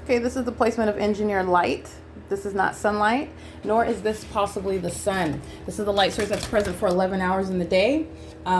Okay, this is the placement of engineered light. This is not sunlight, nor is this possibly the sun. This is the light source that's present for 11 hours in the day,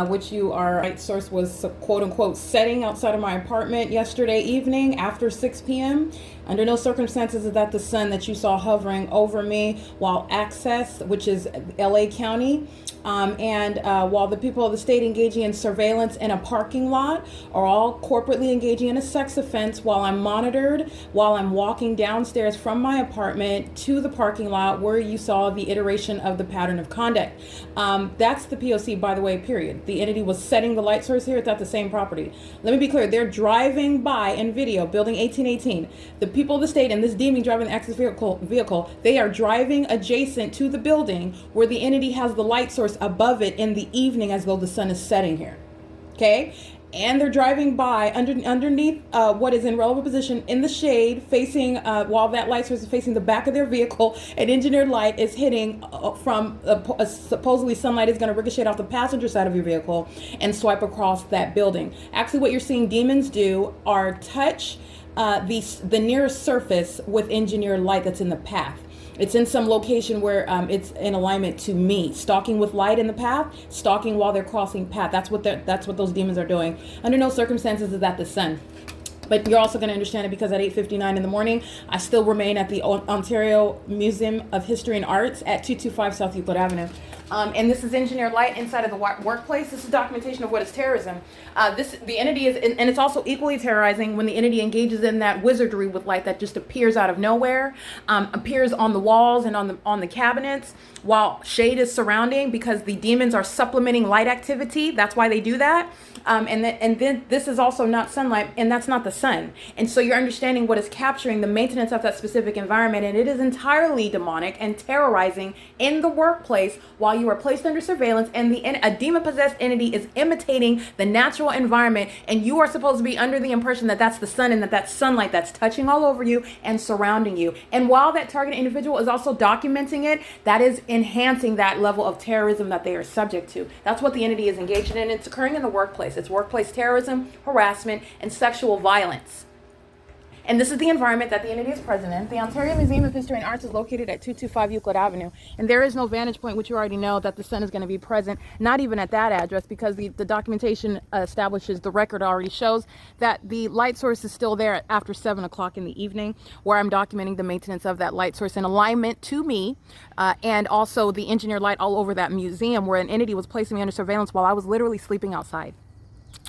which light source was quote unquote setting outside of my apartment yesterday evening after 6 p.m. Under no circumstances is that the sun that you saw hovering over me while access, which is LA County, while the people of the state engaging in surveillance in a parking lot are all corporately engaging in a sex offense while I'm monitored, while I'm walking downstairs from my apartment to the parking lot where you saw the iteration of the pattern of conduct. That's the P.O.C, by the way, period. The entity was setting the light source here. It's at the same property. Let me be clear. They're driving by in video, building 1818. The people of the state and this demon driving the access vehicle, they are driving adjacent to the building where the entity has the light source above it in the evening as though the sun is setting here. Okay? And they're driving by underneath what is in relevant position in the shade, facing while that light source is facing the back of their vehicle. An engineered light is hitting from supposedly sunlight is going to ricochet off the passenger side of your vehicle and swipe across that building. Actually, what you're seeing demons do are touch the nearest surface with engineered light that's in the path. It's in some location where it's in alignment to me. Stalking with light in the path, stalking while they're crossing path. That's what those demons are doing. Under no circumstances is that the sun. But you're also going to understand it because at 8:59 in the morning, I still remain at the Ontario Museum of History and Arts at 225 South Euclid Avenue. And this is engineered light inside of the workplace. This is documentation of what is terrorism. The entity is, and it's also equally terrorizing when the entity engages in that wizardry with light that just appears out of nowhere, appears on the walls and on the cabinets while shade is surrounding because the demons are supplementing light activity. That's why they do that. And then this is also not sunlight, and that's not the sun. And so you're understanding what is capturing the maintenance of that specific environment, and it is entirely demonic and terrorizing in the workplace while you are placed under surveillance, and a demon-possessed entity is imitating the natural environment, and you are supposed to be under the impression that that's the sun and that that's sunlight that's touching all over you and surrounding you. And while that target individual is also documenting it, that is enhancing that level of terrorism that they are subject to. That's what the entity is engaged in, and it's occurring in the workplace. It's workplace terrorism, harassment, and sexual violence. And this is the environment that the entity is present in. The Ontario Museum of History and Arts is located at 225 Euclid Avenue. And there is no vantage point, which you already know, that the sun is going to be present, not even at that address, because the documentation establishes, the record already shows that the light source is still there after 7 o'clock in the evening, where I'm documenting the maintenance of that light source in alignment to me, and also the engineered light all over that museum where an entity was placing me under surveillance while I was literally sleeping outside.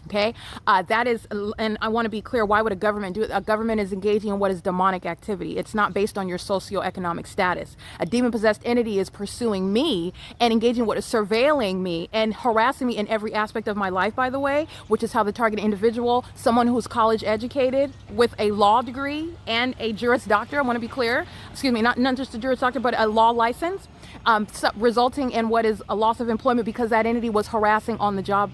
Okay, that is, and I want to be clear, why would a government do it? A government is engaging in what is demonic activity. It's not based on your socioeconomic status. A demon-possessed entity is pursuing me and engaging what is surveilling me and harassing me in every aspect of my life, by the way, which is how the target individual, someone who's college educated with a law degree and a Juris Doctor, I want to be clear, excuse me, not just a Juris Doctor, but a law license, resulting in what is a loss of employment because that entity was harassing on the job.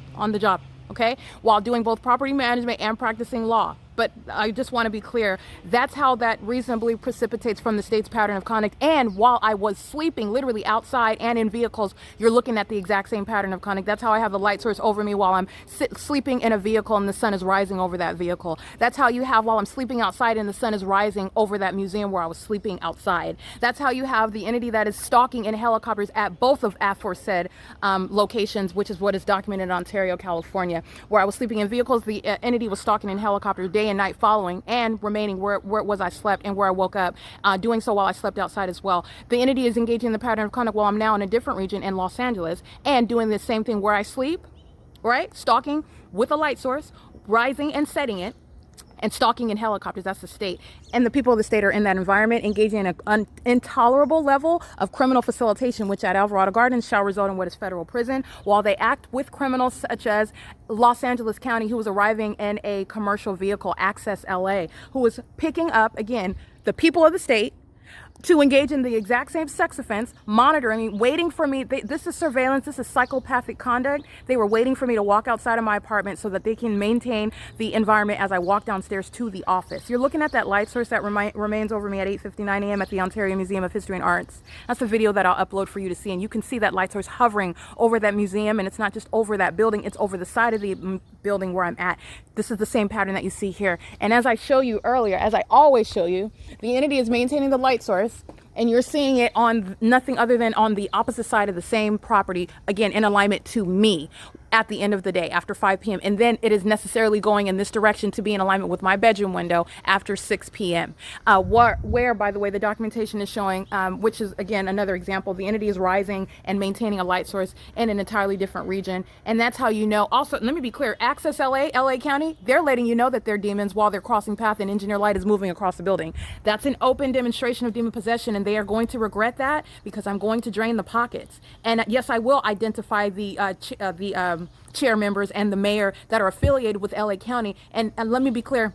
Okay, while doing both property management and practicing law. But I just want to be clear, that's how that reasonably precipitates from the state's pattern of conduct. And while I was sleeping literally outside and in vehicles, you're looking at the exact same pattern of conduct. That's how I have the light source over me while I'm sleeping in a vehicle and the sun is rising over that vehicle. That's how you have while I'm sleeping outside and the sun is rising over that museum where I was sleeping outside. That's how you have the entity that is stalking in helicopters at both of aforesaid locations, which is what is documented in Ontario, California, where I was sleeping in vehicles. The entity was stalking in helicopters day and night following and remaining where it was I slept and where I woke up, doing so while I slept outside as well. The entity is engaging in the pattern of conduct while I'm now in a different region in Los Angeles and doing the same thing where I sleep, right? Stalking with a light source, rising and setting it, and stalking in helicopters. That's the state. And the people of the state are in that environment, engaging in an intolerable level of criminal facilitation, which at Alvarado Gardens shall result in what is federal prison, while they act with criminals such as Los Angeles County, who was arriving in a commercial vehicle, Access LA, who was picking up, again, the people of the state, to engage in the exact same sex offense, monitoring me, waiting for me. This is surveillance. This is psychopathic conduct. They were waiting for me to walk outside of my apartment so that they can maintain the environment as I walk downstairs to the office. You're looking at that light source that remains over me at 8:59 a.m. at the Ontario Museum of History and Arts. That's the video that I'll upload for you to see, and you can see that light source hovering over that museum, and it's not just over that building, it's over the side of the building where I'm at. This is the same pattern that you see here. And as I show you earlier, as I always show you, the entity is maintaining the light source, and you're seeing it on nothing other than on the opposite side of the same property, again, in alignment to me at the end of the day after 5 p.m. And then it is necessarily going in this direction to be in alignment with my bedroom window after 6 p.m. Where, by the way, the documentation is showing, which is, again, another example, the entity is rising and maintaining a light source in an entirely different region. And that's how you know. Also, let me be clear, Access LA County, they're letting you know that they're demons while they're crossing path and Engineer Light is moving across the building. That's an open demonstration of demon possession, and they are going to regret that because I'm going to drain the pockets. And yes, I will identify the chair members and the mayor that are affiliated with LA County. And let me be clear,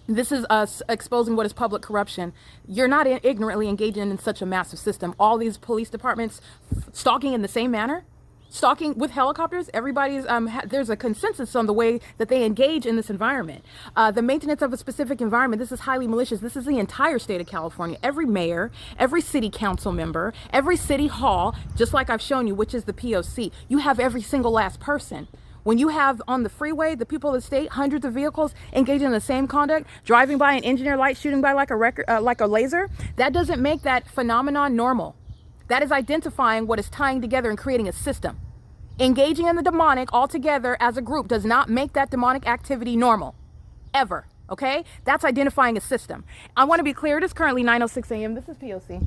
this is us exposing what is public corruption. You're not ignorantly engaging in such a massive system. All these police departments stalking in the same manner, stalking with helicopters. Everybody's there's a consensus on the way that they engage in this environment. The maintenance of a specific environment, this is highly malicious. This is the entire state of California. Every mayor, every city council member, every city hall, just like I've shown you, which is the P.O.C. You have every single last person. When you have on the freeway, the people of the state, hundreds of vehicles engaging in the same conduct, driving by an Engineer Light, shooting by like a laser, that doesn't make that phenomenon normal. That is identifying what is tying together and creating a system. Engaging in the demonic all together as a group does not make that demonic activity normal, ever, okay? That's identifying a system. I want to be clear, it is currently 9:06 a.m. This is P.O.C.